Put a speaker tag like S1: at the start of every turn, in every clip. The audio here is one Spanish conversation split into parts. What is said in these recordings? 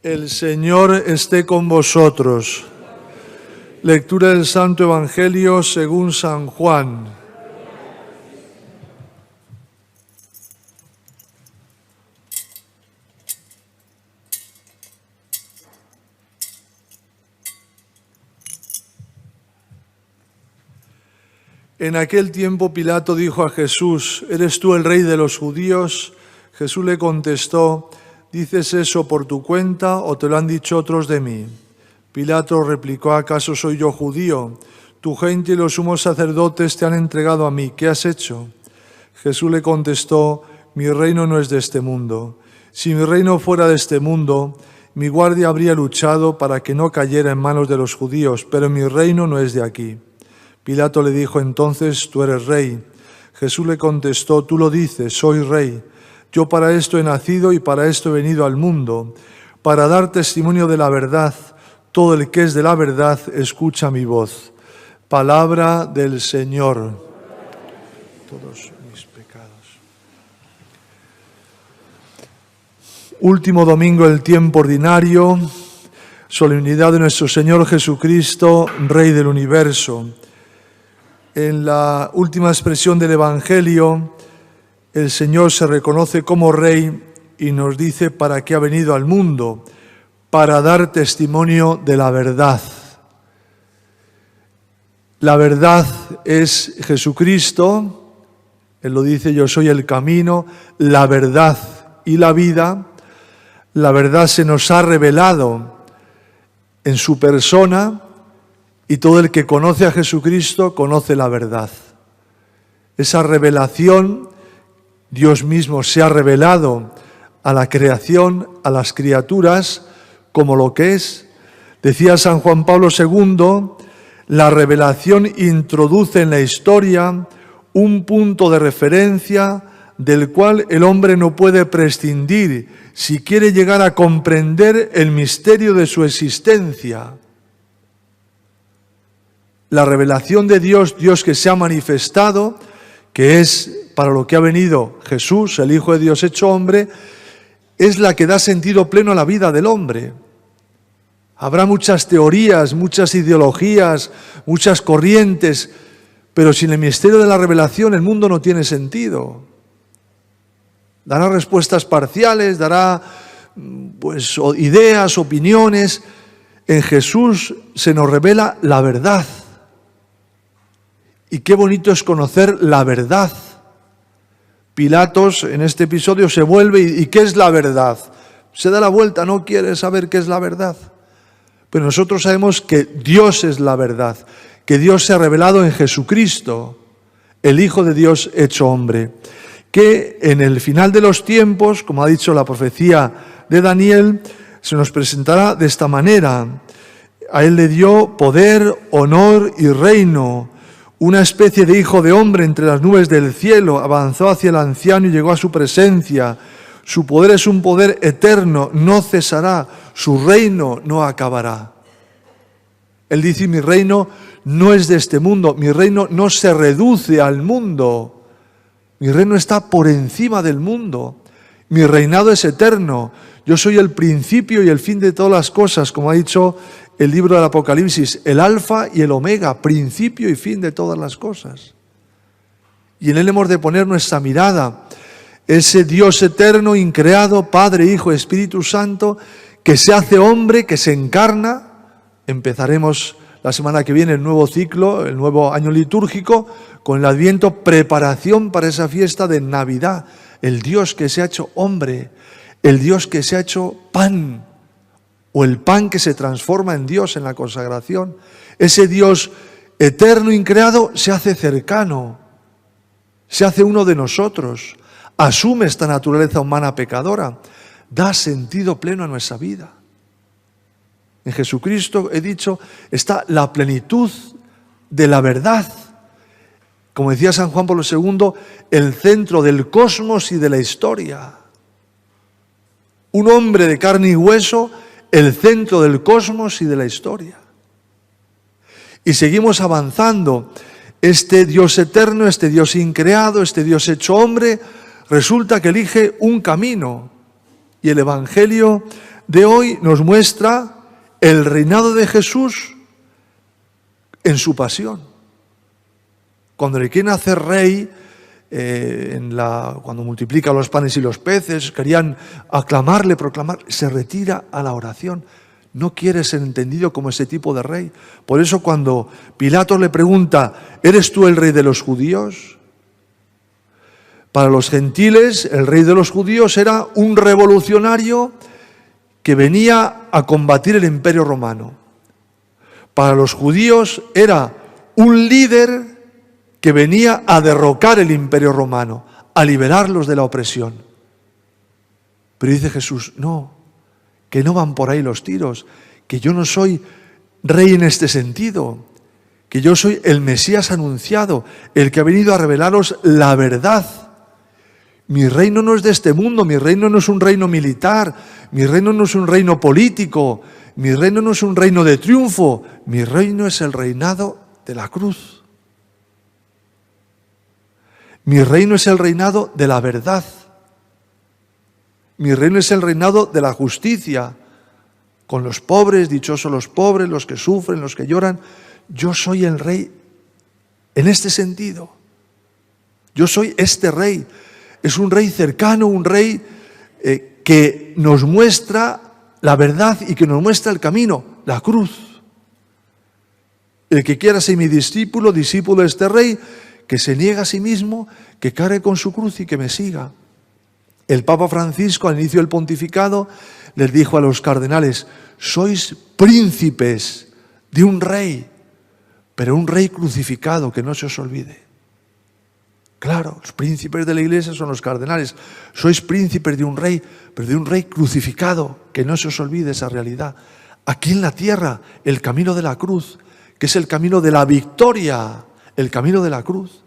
S1: El Señor esté con vosotros. Lectura del Santo Evangelio según San Juan. En aquel tiempo Pilato dijo a Jesús: ¿Eres tú el rey de los judíos? Jesús le contestó: ¿dices eso por tu cuenta o te lo han dicho otros de mí? Pilato replicó: ¿acaso soy yo judío? Tu gente y los sumos sacerdotes te han entregado a mí. ¿Qué has hecho? Jesús le contestó: mi reino no es de este mundo. Si mi reino fuera de este mundo, mi guardia habría luchado para que no cayera en manos de los judíos, pero mi reino no es de aquí. Pilato le dijo entonces: tú eres rey. Jesús le contestó: tú lo dices, soy rey. Yo para esto he nacido y para esto he venido al mundo, para dar testimonio de la verdad. Todo el que es de la verdad escucha mi voz. Palabra del Señor. Todos mis pecados. Último domingo del tiempo ordinario, solemnidad de nuestro Señor Jesucristo, Rey del universo. En la última expresión del Evangelio, el Señor se reconoce como Rey y nos dice para qué ha venido al mundo: para dar testimonio de la verdad. La verdad es Jesucristo. Él lo dice: yo soy el camino, la verdad y la vida. La verdad se nos ha revelado en su persona y todo el que conoce a Jesucristo conoce la verdad. Esa revelación, Dios mismo se ha revelado a la creación, a las criaturas, como lo que es. Decía San Juan Pablo II, la revelación introduce en la historia un punto de referencia del cual el hombre no puede prescindir si quiere llegar a comprender el misterio de su existencia. La revelación de Dios, Dios que se ha manifestado, que es para lo que ha venido Jesús, el Hijo de Dios hecho hombre, es la que da sentido pleno a la vida del hombre. Habrá muchas teorías, muchas ideologías, muchas corrientes, pero sin el misterio de la revelación el mundo no tiene sentido. Dará respuestas parciales, dará ideas, opiniones. En Jesús se nos revela la verdad. Y qué bonito es conocer la verdad. Pilatos en este episodio se vuelve ¿y qué es la verdad? Se da la vuelta, no quiere saber qué es la verdad. Pero nosotros sabemos que Dios es la verdad, que Dios se ha revelado en Jesucristo, el Hijo de Dios hecho hombre, que en el final de los tiempos, como ha dicho la profecía de Daniel, se nos presentará de esta manera. A él le dio poder, honor y reino. Una especie de hijo de hombre entre las nubes del cielo, avanzó hacia el anciano y llegó a su presencia. Su poder es un poder eterno, no cesará, su reino no acabará. Él dice: mi reino no es de este mundo, mi reino no se reduce al mundo, mi reino está por encima del mundo, mi reinado es eterno, yo soy el principio y el fin de todas las cosas, como ha dicho el libro del Apocalipsis, el alfa y el omega, principio y fin de todas las cosas. Y en él hemos de poner nuestra mirada, ese Dios eterno, increado, Padre, Hijo, Espíritu Santo, que se hace hombre, que se encarna. Empezaremos la semana que viene el nuevo ciclo, el nuevo año litúrgico, con el Adviento, preparación para esa fiesta de Navidad. El Dios que se ha hecho hombre, el Dios que se ha hecho pan, o el pan que se transforma en Dios en la consagración. Ese Dios eterno, increado, se hace cercano, se hace uno de nosotros, asume esta naturaleza humana pecadora, da sentido pleno a nuestra vida. En Jesucristo, he dicho, está la plenitud de la verdad. Como decía San Juan Pablo II, el centro del cosmos y de la historia. Un hombre de carne y hueso, el centro del cosmos y de la historia. Y seguimos avanzando. Este Dios eterno, este Dios increado, este Dios hecho hombre, resulta que elige un camino. Y el Evangelio de hoy nos muestra el reinado de Jesús en su pasión. Cuando le quieren hacer rey, cuando multiplica los panes y los peces, querían aclamarle, proclamar, se retira a la oración. No quiere ser entendido como ese tipo de rey. Por eso cuando Pilato le pregunta, ¿eres tú el rey de los judíos? Para los gentiles, el rey de los judíos era un revolucionario que venía a combatir el imperio romano. Para los judíos era un líder que venía a derrocar el imperio romano, a liberarlos de la opresión. Pero dice Jesús, no, que no van por ahí los tiros, que yo no soy rey en este sentido, que yo soy el Mesías anunciado, el que ha venido a revelaros la verdad. Mi reino no es de este mundo, mi reino no es un reino militar, mi reino no es un reino político, mi reino no es un reino de triunfo, mi reino es el reinado de la cruz. Mi reino es el reinado de la verdad. Mi reino es el reinado de la justicia, con los pobres, dichosos los pobres, los que sufren, los que lloran. Yo soy el rey en este sentido. Yo soy este rey. Es un rey cercano, un rey que nos muestra la verdad y que nos muestra el camino, la cruz. El que quiera ser mi discípulo, discípulo de este rey, que se niega a sí mismo, que cargue con su cruz y que me siga. El Papa Francisco, al inicio del pontificado, les dijo a los cardenales, sois príncipes de un rey, pero un rey crucificado, que no se os olvide. Claro, los príncipes de la Iglesia son los cardenales. Sois príncipes de un rey, pero de un rey crucificado, que no se os olvide esa realidad. Aquí en la tierra, el camino de la cruz, que es el camino de la victoria, el camino de la cruz.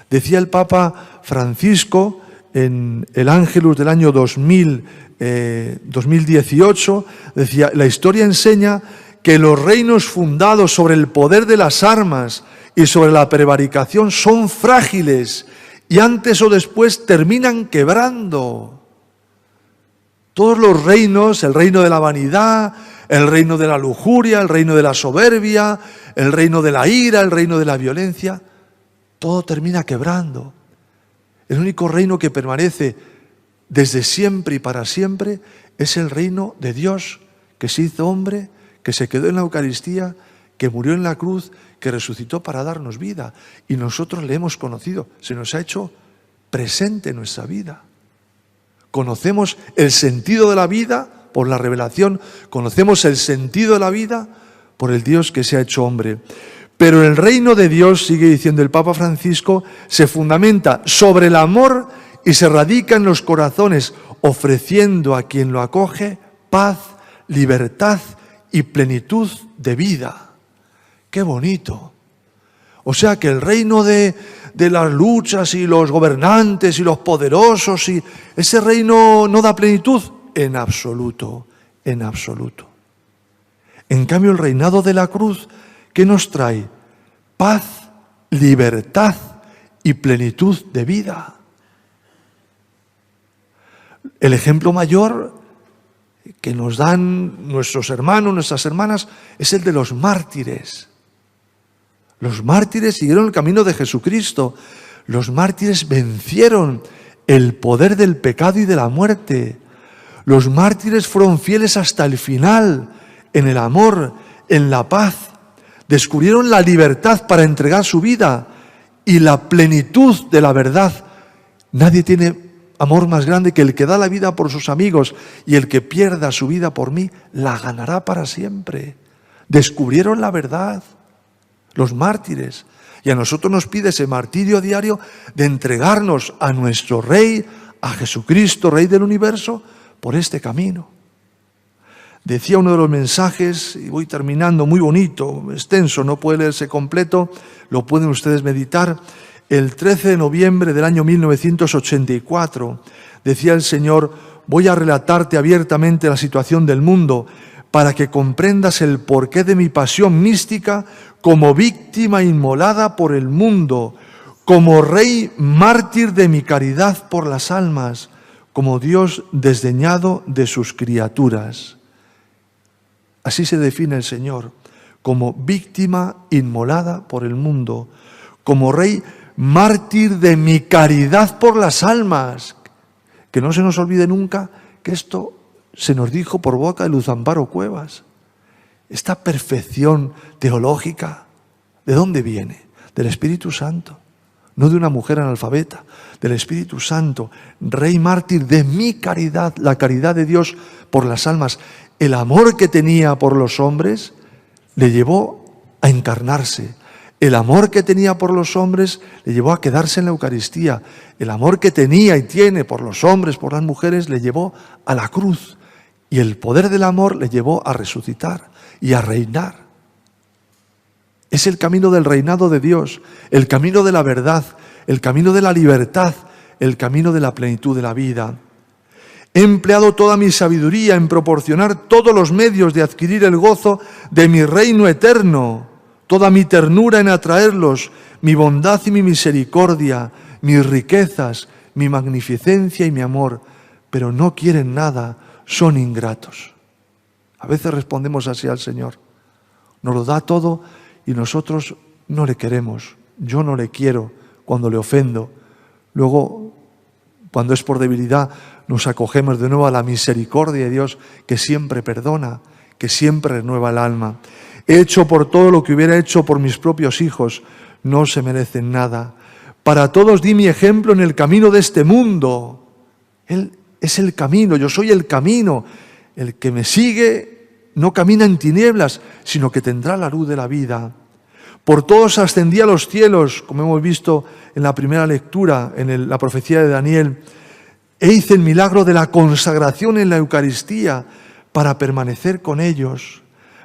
S1: Decía el Papa Francisco en el Ángelus del año 2018, decía, la historia enseña que los reinos fundados sobre el poder de las armas y sobre la prevaricación son frágiles y antes o después terminan quebrando. Todos los reinos, el reino de la vanidad, el reino de la lujuria, el reino de la soberbia, el reino de la ira, el reino de la violencia, todo termina quebrando. El único reino que permanece desde siempre y para siempre es el reino de Dios, que se hizo hombre, que se quedó en la Eucaristía, que murió en la cruz, que resucitó para darnos vida. Y nosotros le hemos conocido, se nos ha hecho presente en nuestra vida. Conocemos el sentido de la vida por la revelación, conocemos el sentido de la vida por el Dios que se ha hecho hombre. Pero el reino de Dios, sigue diciendo el Papa Francisco, se fundamenta sobre el amor y se radica en los corazones, ofreciendo a quien lo acoge paz, libertad y plenitud de vida. ¡Qué bonito! O sea que el reino de las luchas y los gobernantes y los poderosos, y ese reino no da plenitud en absoluto, en absoluto. En cambio, el reinado de la cruz, ¿qué nos trae? Paz, libertad y plenitud de vida. El ejemplo mayor que nos dan nuestros hermanos, nuestras hermanas, es el de los mártires. Los mártires siguieron el camino de Jesucristo. Los mártires vencieron el poder del pecado y de la muerte. Los mártires fueron fieles hasta el final, en el amor, en la paz. Descubrieron la libertad para entregar su vida y la plenitud de la verdad. Nadie tiene amor más grande que el que da la vida por sus amigos, y el que pierda su vida por mí la ganará para siempre. Descubrieron la verdad, los mártires. Y a nosotros nos pide ese martirio diario de entregarnos a nuestro Rey, a Jesucristo, Rey del universo, por este camino. Decía uno de los mensajes, y voy terminando, muy bonito, extenso, no puede leerse completo, lo pueden ustedes meditar. El 13 de noviembre del año 1984, decía el Señor, voy a relatarte abiertamente la situación del mundo para que comprendas el porqué de mi pasión mística como víctima inmolada por el mundo, como Rey mártir de mi caridad por las almas, como Dios desdeñado de sus criaturas. Así se define el Señor, como víctima inmolada por el mundo, como Rey mártir de mi caridad por las almas. Que no se nos olvide nunca que esto se nos dijo por boca de Luz Amparo Cuevas. Esta perfección teológica, ¿de dónde viene? Del Espíritu Santo, no de una mujer analfabeta, del Espíritu Santo, Rey mártir de mi caridad, la caridad de Dios por las almas. El amor que tenía por los hombres le llevó a encarnarse. El amor que tenía por los hombres le llevó a quedarse en la Eucaristía. El amor que tenía y tiene por los hombres, por las mujeres, le llevó a la cruz. Y el poder del amor le llevó a resucitar y a reinar. Es el camino del reinado de Dios, el camino de la verdad, el camino de la libertad, el camino de la plenitud de la vida. He empleado toda mi sabiduría en proporcionar todos los medios de adquirir el gozo de mi reino eterno, toda mi ternura en atraerlos, mi bondad y mi misericordia, mis riquezas, mi magnificencia y mi amor, pero no quieren nada, son ingratos. A veces respondemos así al Señor. Nos lo da todo y nosotros no le queremos. Yo no le quiero cuando le ofendo. Luego, cuando es por debilidad, nos acogemos de nuevo a la misericordia de Dios, que siempre perdona, que siempre renueva el alma. He hecho por todo lo que hubiera hecho por mis propios hijos. No se merecen nada. Para todos di mi ejemplo en el camino de este mundo. Él es el camino, yo soy el camino. El que me sigue no camina en tinieblas, sino que tendrá la luz de la vida. Por todos ascendí a los cielos, como hemos visto en la primera lectura, en la profecía de Daniel. E hice el milagro de la consagración en la Eucaristía para permanecer con ellos.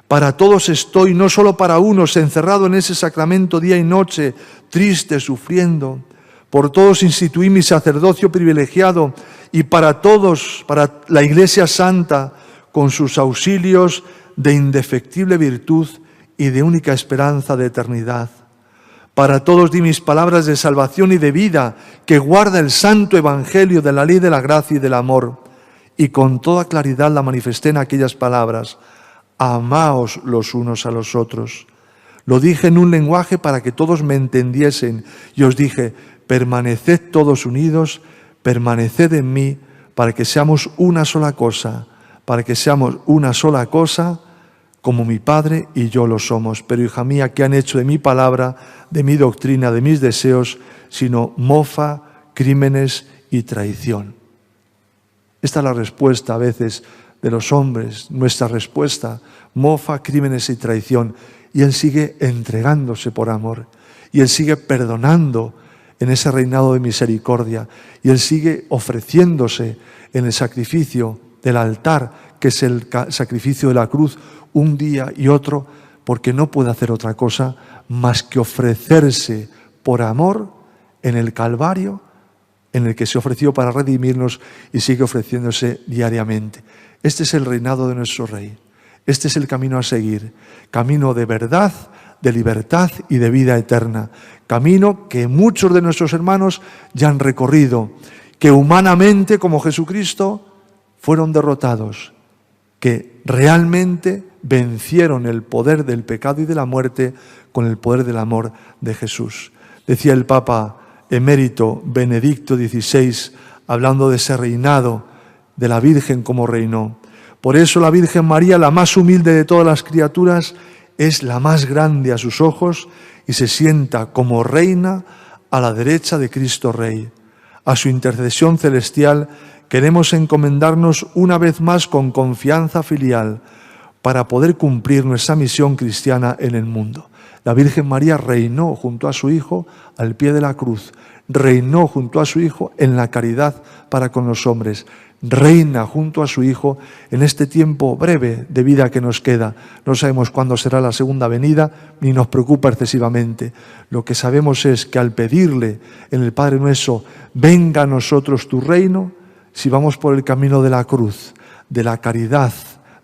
S1: Para todos estoy, no solo para unos, encerrado en ese sacramento día y noche, triste, sufriendo. Por todos instituí mi sacerdocio privilegiado y para todos, para la Iglesia Santa, con sus auxilios de indefectible virtud y de única esperanza de eternidad. Para todos di mis palabras de salvación y de vida, que guarda el santo evangelio de la ley de la gracia y del amor. Y con toda claridad la manifesté en aquellas palabras: amaos los unos a los otros. Lo dije en un lenguaje para que todos me entendiesen, y os dije: permaneced todos unidos, permaneced en mí, para que seamos una sola cosa, como mi Padre y yo lo somos. Pero, hija mía, ¿qué han hecho de mi palabra, de mi doctrina, de mis deseos, sino mofa, crímenes y traición? Esta es la respuesta a veces de los hombres, nuestra respuesta: mofa, crímenes y traición. Y Él sigue entregándose por amor, y Él sigue perdonando en ese reinado de misericordia, y Él sigue ofreciéndose en el sacrificio del altar, que es el sacrificio de la cruz, un día y otro, porque no puede hacer otra cosa más que ofrecerse por amor en el Calvario, en el que se ofreció para redimirnos y sigue ofreciéndose diariamente. Este es el reinado de nuestro Rey. Este es el camino a seguir, camino de verdad, de libertad y de vida eterna. Camino que muchos de nuestros hermanos ya han recorrido, que humanamente, como Jesucristo, fueron derrotados, que realmente vencieron el poder del pecado y de la muerte con el poder del amor de Jesús. Decía el Papa emérito Benedicto XVI, hablando de ese reinado de la Virgen como reinó: por eso la Virgen María, la más humilde de todas las criaturas, es la más grande a sus ojos y se sienta como reina a la derecha de Cristo Rey. A su intercesión celestial queremos encomendarnos una vez más con confianza filial para poder cumplir nuestra misión cristiana en el mundo. La Virgen María reinó junto a su Hijo al pie de la cruz, reinó junto a su Hijo en la caridad para con los hombres, reina junto a su Hijo en este tiempo breve de vida que nos queda. No sabemos cuándo será la segunda venida, ni nos preocupa excesivamente. Lo que sabemos es que al pedirle en el Padre Nuestro: venga a nosotros tu reino, si vamos por el camino de la cruz, de la caridad,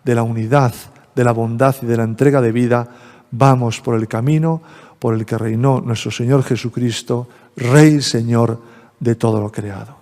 S1: de la unidad, de la bondad y de la entrega de vida, vamos por el camino por el que reinó nuestro Señor Jesucristo, Rey y Señor de todo lo creado.